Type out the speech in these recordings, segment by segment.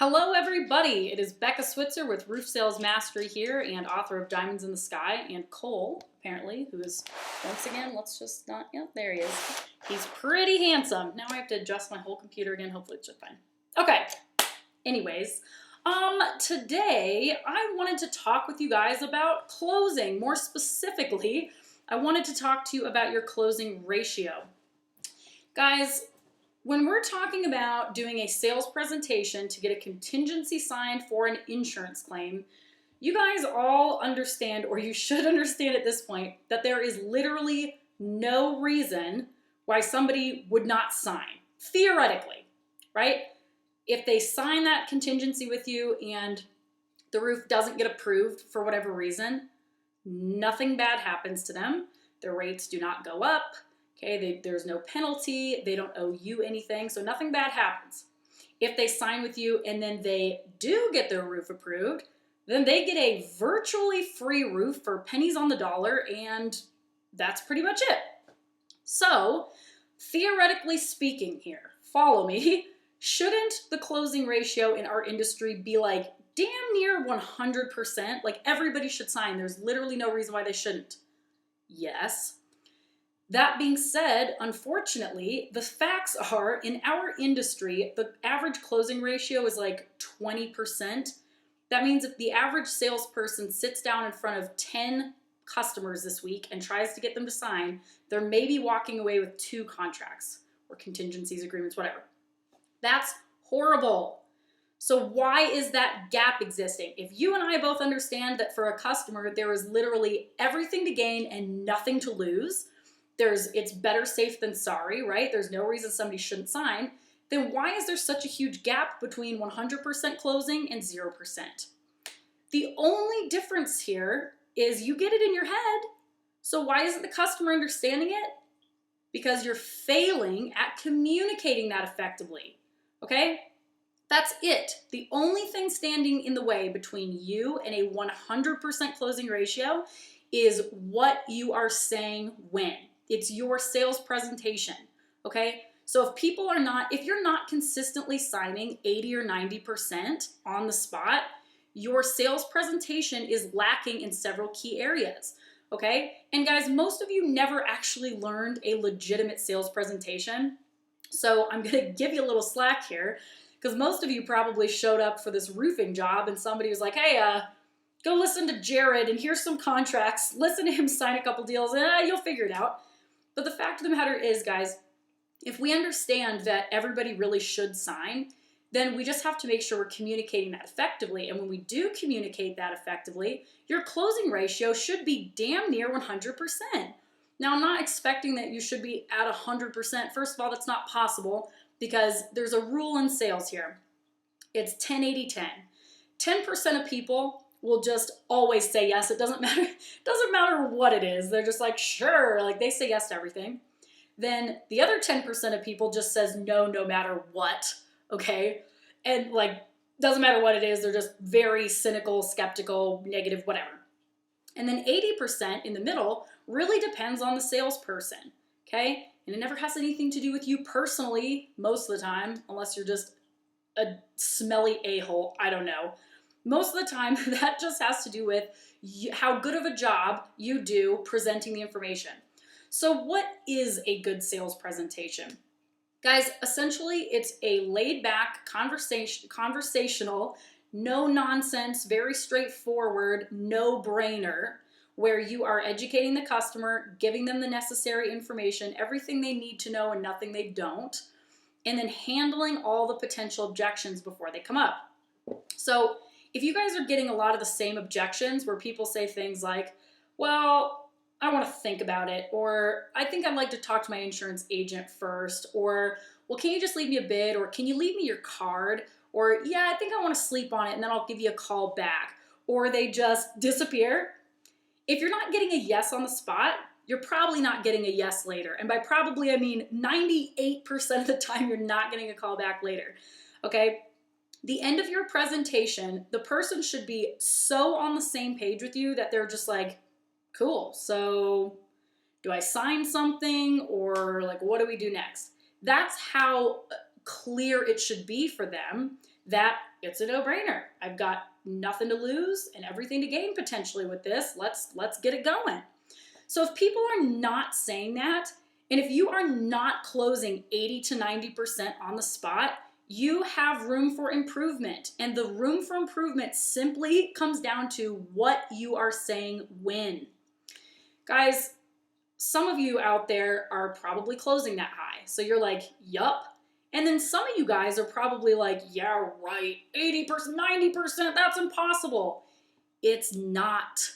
Hello everybody, it is Becca Switzer with Roof Sales Mastery here and author of Diamonds in the Sky, and Cole, apparently, who is, once again, let's just not, yep, there he is. He's pretty handsome. Now I have to adjust my whole computer again, hopefully it's just fine. Okay, anyways, today I wanted to talk with you guys about closing. More specifically, I wanted to talk to you about your closing ratio. Guys, when we're talking about doing a sales presentation to get a contingency signed for an insurance claim, you guys all understand, or you should understand at this point, that there is literally no reason why somebody would not sign, theoretically, right? If they sign that contingency with you and the roof doesn't get approved for whatever reason, nothing bad happens to them. Their rates do not go up. Okay, there's no penalty, they don't owe you anything, so nothing bad happens. If they sign with you and then they do get their roof approved, then they get a virtually free roof for pennies on the dollar, and that's pretty much it. So, theoretically speaking here, follow me, shouldn't the closing ratio in our industry be like damn near 100%? Like everybody should sign, there's literally no reason why they shouldn't. Yes. That being said, unfortunately, the facts are in our industry, the average closing ratio is like 20%. That means if the average salesperson sits down in front of 10 customers this week and tries to get them to sign, they're maybe walking away with 2 contracts or contingencies, agreements, whatever. That's horrible. So why is that gap existing? If you and I both understand that for a customer, there is literally everything to gain and nothing to lose, it's better safe than sorry, right? There's no reason somebody shouldn't sign. Then why is there such a huge gap between 100% closing and 0%? The only difference here is you get it in your head. So why isn't the customer understanding it? Because you're failing at communicating that effectively, okay? That's it. The only thing standing in the way between you and a 100% closing ratio is what you are saying when. It's your sales presentation, okay? So if you're not consistently signing 80 or 90% on the spot, your sales presentation is lacking in several key areas, okay? And guys, most of you never actually learned a legitimate sales presentation. So I'm gonna give you a little slack here, because most of you probably showed up for this roofing job and somebody was like, hey, go listen to Jared and here's some contracts, listen to him sign a couple deals and you'll figure it out. But the fact of the matter is, guys, if we understand that everybody really should sign, then we just have to make sure we're communicating that effectively. And when we do communicate that effectively, your closing ratio should be damn near 100%. Now, I'm not expecting that you should be at 100%. First of all, that's not possible because there's a rule in sales here. It's 10-80-10. 10% of people will just always say yes. It doesn't matter what it is. They're just like, sure, like they say yes to everything. Then the other 10% of people just says no matter what, okay? And like, doesn't matter what it is, they're just very cynical, skeptical, negative, whatever. And then 80% in the middle really depends on the salesperson, okay? And it never has anything to do with you personally most of the time, unless you're just a smelly a-hole, I don't know. Most of the time, that just has to do with how good of a job you do presenting the information. So what is a good sales presentation? Guys, essentially, it's a laid-back, conversational, no-nonsense, very straightforward, no-brainer, where you are educating the customer, giving them the necessary information, everything they need to know and nothing they don't, and then handling all the potential objections before they come up. So if you guys are getting a lot of the same objections where people say things like, well, I want to think about it, or I think I'd like to talk to my insurance agent first, or, well, can you just leave me a bid, or can you leave me your card, or yeah, I think I want to sleep on it and then I'll give you a call back, or they just disappear. If you're not getting a yes on the spot, you're probably not getting a yes later. And by probably, I mean 98% of the time you're not getting a call back later, okay? The end of your presentation, the person should be so on the same page with you that they're just like, cool, so do I sign something or like what do we do next? That's how clear it should be for them that it's a no-brainer. I've got nothing to lose and everything to gain potentially with this. Let's get it going. So if people are not saying that, and if you are not closing 80 to 90% on the spot, you have room for improvement. And the room for improvement simply comes down to what you are saying when. Guys, some of you out there are probably closing that high. So you're like, yup. And then some of you guys are probably like, yeah, right, 80%, 90%, that's impossible. It's not.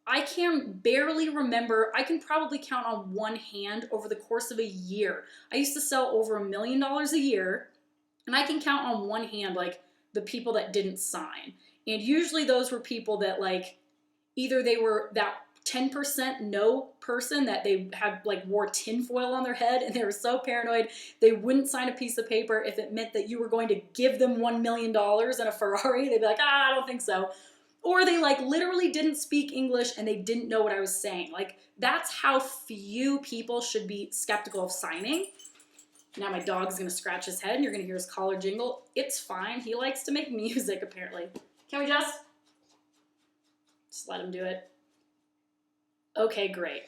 I can barely remember, I can probably count on one hand over the course of a year. I used to sell over $1 million a year, and I can count on one hand like the people that didn't sign. And usually those were people that like, either they were that 10% no person that they had like wore tinfoil on their head and they were so paranoid they wouldn't sign a piece of paper if it meant that you were going to give them $1 million and a Ferrari. They'd be like, I don't think so. Or they like literally didn't speak English and they didn't know what I was saying. Like that's how few people should be skeptical of signing. Now my dog's gonna scratch his head and you're gonna hear his collar jingle. It's fine, he likes to make music apparently. Can we just let him do it? Okay, great.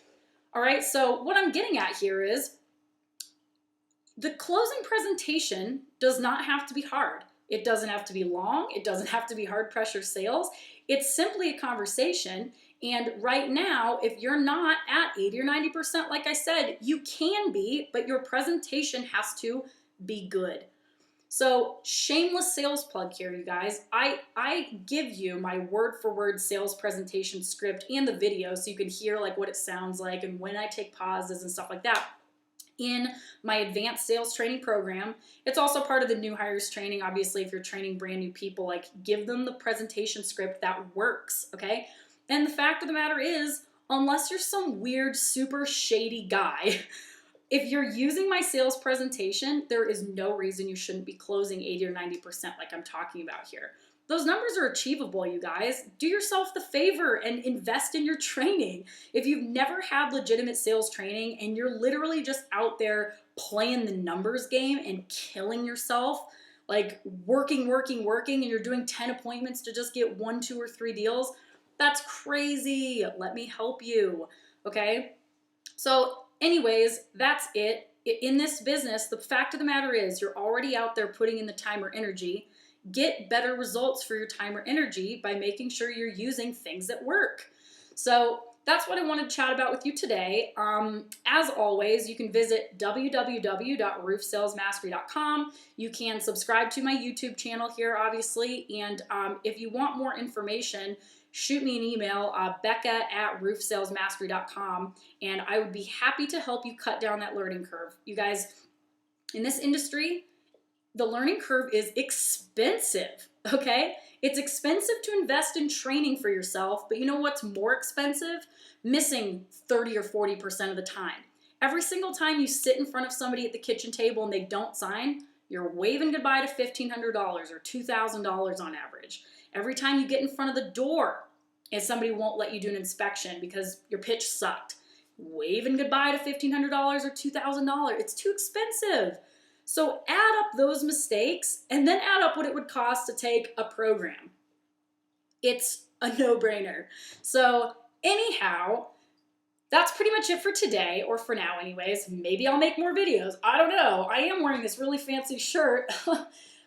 All right, so what I'm getting at here is the closing presentation does not have to be hard. It doesn't have to be long. It doesn't have to be hard pressure sales. It's simply a conversation. And right now, if you're not at 80 or 90%, like I said, you can be, but your presentation has to be good. So shameless sales plug here, you guys. I give you my word for word sales presentation script and the video so you can hear like what it sounds like and when I take pauses and stuff like that in my advanced sales training program. It's also part of the new hires training. Obviously, if you're training brand new people, like give them the presentation script that works, okay? And the fact of the matter is, unless you're some weird, super shady guy, if you're using my sales presentation, there is no reason you shouldn't be closing 80 or 90% like I'm talking about here. Those numbers are achievable, you guys. Do yourself the favor and invest in your training. If you've never had legitimate sales training and you're literally just out there playing the numbers game and killing yourself, like working, and you're doing 10 appointments to just get 1, 2, or 3 deals, that's crazy. Let me help you, okay? So anyways, that's it. In this business, the fact of the matter is you're already out there putting in the time or energy. Get better results for your time or energy by making sure you're using things that work. So that's what I wanted to chat about with you today. As always, you can visit www.roofsalesmastery.com. You can subscribe to my YouTube channel here, obviously. And if you want more information, shoot me an email, becca@roofsalesmastery.com, and I would be happy to help you cut down that learning curve. You guys, in this industry, the learning curve is expensive, okay? It's expensive to invest in training for yourself, but you know what's more expensive? Missing 30 or 40% of the time. Every single time you sit in front of somebody at the kitchen table and they don't sign, you're waving goodbye to $1,500 or $2,000 on average. Every time you get in front of the door and somebody won't let you do an inspection because your pitch sucked, waving goodbye to $1,500 or $2,000. It's too expensive. So add up those mistakes and then add up what it would cost to take a program. It's a no-brainer. So anyhow, that's pretty much it for today, or for now anyways. Maybe I'll make more videos. I don't know. I am wearing this really fancy shirt.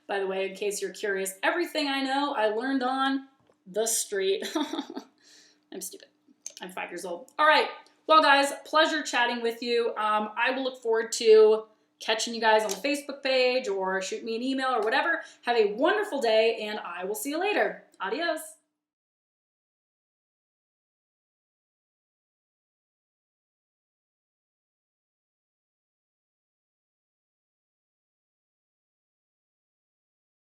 By the way, in case you're curious, everything I know I learned on the street. I'm stupid. I'm 5 years old. All right. Well, guys, pleasure chatting with you. I will look forward to catching you guys on the Facebook page or shoot me an email or whatever. Have a wonderful day, and I will see you later. Adios.